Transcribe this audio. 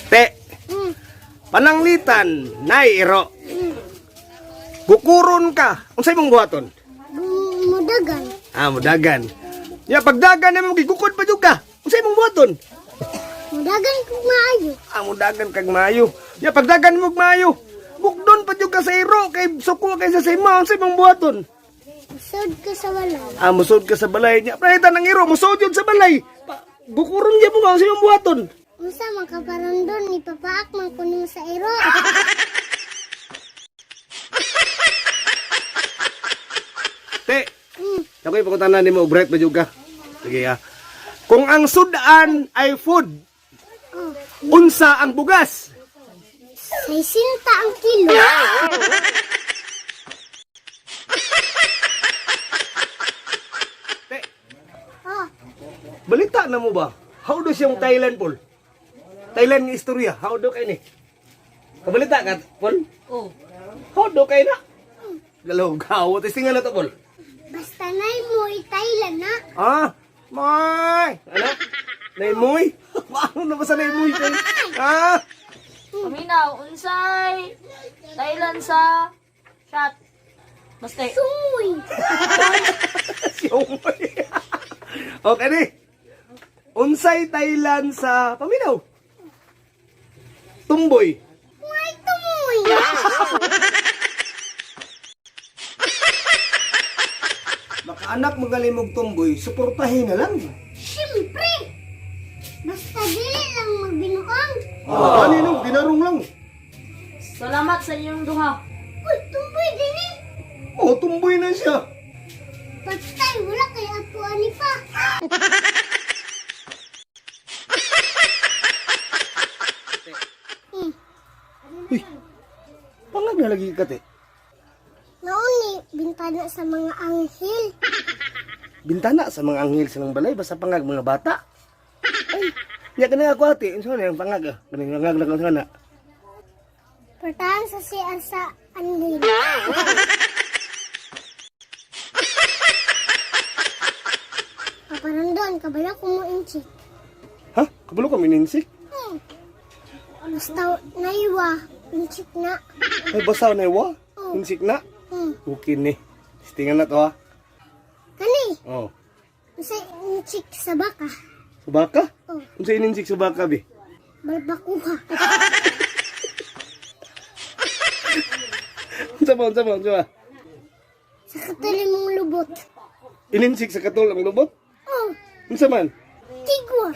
Te, Hmm. pananglitan, nay iro. Bukuron ka. Unsay mong buhaton? Mudagan. Mudagan. Ya, pagdagan na mo, gigukod pa juga. Unsay mong buhaton? Mudagan ko maayo. Mudagan kag maayo. Ya, pagdagan mo maayo. Bukdon pa juga sa iro. Kay suko kay sa ima. Unsay mong buhaton? Usod ka sa walay. Musod ka sa balay niya. Palitan ng iro, musod yun sa balay. Bukuron niya mo nga. Unsay mong buhaton? Unsa makaparandon ni papaak man kuning sa iro. Te, ako'y pagkutanan ni mo, bright ba juga? Sige Kung ang sudan ay food, unsa ang bugas? 60 ang kilo. Te, Oh, balita na mo ba? How do siyang Thailand, Paul? Thailand nga istorya. How do kay ni? Kabalita ka, Paul? How do kay na? Galaw, gawo. Testingan na to, Paul. basta nay mo Thailand na. May! Ano? Naymoy? Ano na ba sa naymoy kayo? Paminaw, unsay Thailand sa shot. Basta Sumoy. Siyomoy. Okay ni. Unsay Thailand sa paminaw? Tumboy. May tumoy. Baka anak magaling mong tumboy, suportahin na lang. Siyempre. Basta dili lang magbinuang. Kaninong, ginarong lang. salamat sa inyong duha. Uy, tumboy dili. Tumboy na siya. Patay, wala kay ato ani pa. Pangag na lagi ka, te. Nauni, bintana sa mga anghel. Bintana sa mga anghel sa mga balay, basta pangag mga bata. Ya ka na ako, ate. Ano na yung pangag, Kanang pangag na kang sana. Pertahan sa siya sa anghel. Paparandon, kabala ko mo inchik. Ha? Kabalo ka mininsik? Basta naiwa, inchik na. Ay, basa na iwa? Insik na? Okay ni. Tistingan na to, ha? Kani, Oh. sa inchik sa baka. Sa baka? Oh, Kung sa ininsik sa baka, be? balbakuha. Unsa ba? Sa katali mong lubot. Ininsik sa katol ang lubot? Oh, Unsa man? tigwa.